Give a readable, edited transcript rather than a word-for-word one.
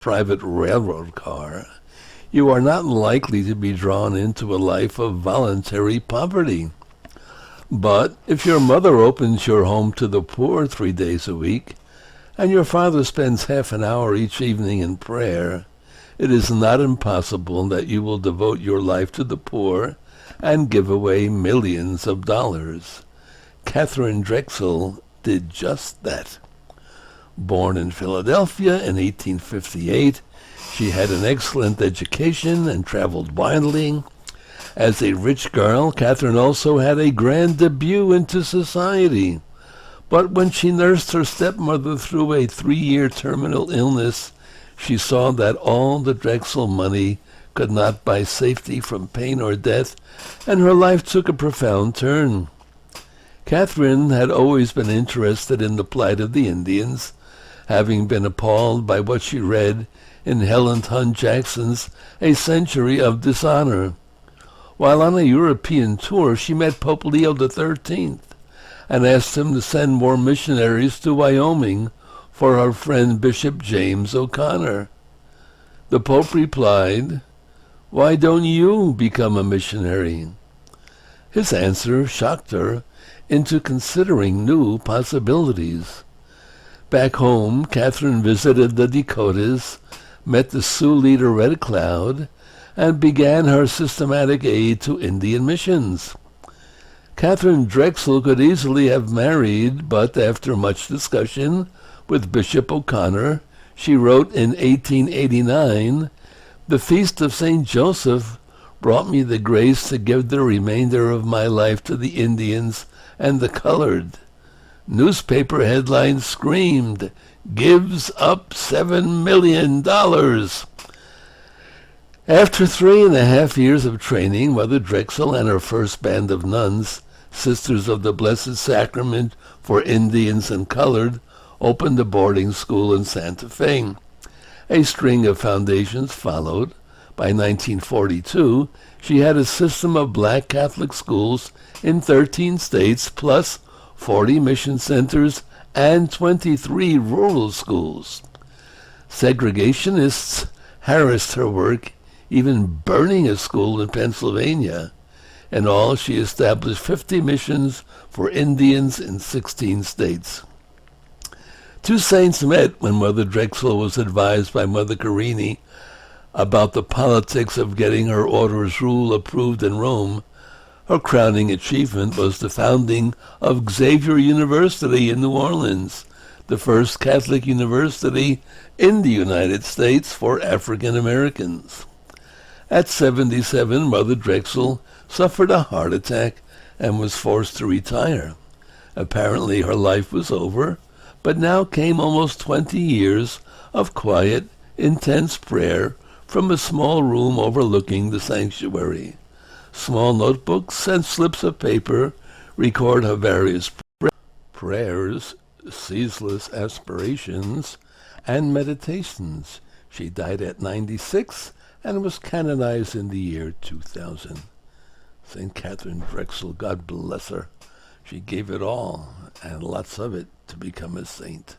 private railroad car, you are not likely to be drawn into a life of voluntary poverty. But if your mother opens your home to the poor 3 days a week, and your father spends half an hour each evening in prayer, it is not impossible that you will devote your life to the poor and give away millions of dollars. Katherine Drexel did just that. Born in Philadelphia in 1858, she had an excellent education and traveled widely. As a rich girl, Katherine also had a grand debut into society. But when she nursed her stepmother through a 3-year terminal illness, she saw that all the Drexel money could not buy safety from pain or death, and her life took a profound turn. Katherine had always been interested in the plight of the Indians, having been appalled by what she read in Helen Hunt Jackson's A Century of Dishonor. While on a European tour, she met Pope Leo XIII and asked him to send more missionaries to Wyoming for her friend Bishop James O'Connor. The Pope replied, "Why don't you become a missionary?" His answer shocked her into considering new possibilities. Back home, Katherine visited the Dakotas, met the Sioux leader Red Cloud, and began her systematic aid to Indian missions. Katherine Drexel could easily have married, but after much discussion with Bishop O'Connor, she wrote in 1889, "The feast of St. Joseph brought me the grace to give the remainder of my life to the Indians and the colored." Newspaper headlines screamed, "Gives up $7 million." After 3.5 years of training, Mother Drexel and her first band of nuns, Sisters of the Blessed Sacrament for Indians and Colored, opened a boarding school in Santa Fe. A string of foundations followed. By 1942, she had a system of black Catholic schools in 13 states, plus 40 mission centers and 23 rural schools. Segregationists harassed her work, even burning a school in Pennsylvania. In all, she established 50 missions for Indians in 16 states. Two saints met when Mother Drexel was advised by Mother Carini about the politics of getting her order's rule approved in Rome. Her crowning achievement was the founding of Xavier University in New Orleans, the first Catholic university in the United States for African Americans. At 77, Mother Drexel suffered a heart attack and was forced to retire. Apparently her life was over, but now came almost 20 years of quiet, intense prayer from a small room overlooking the sanctuary. Small notebooks and slips of paper record her various prayers, ceaseless aspirations, and meditations. She died at 96 and was canonized in the year 2000. St. Katherine Drexel, God bless her. She gave it all, and lots of it, to become a saint.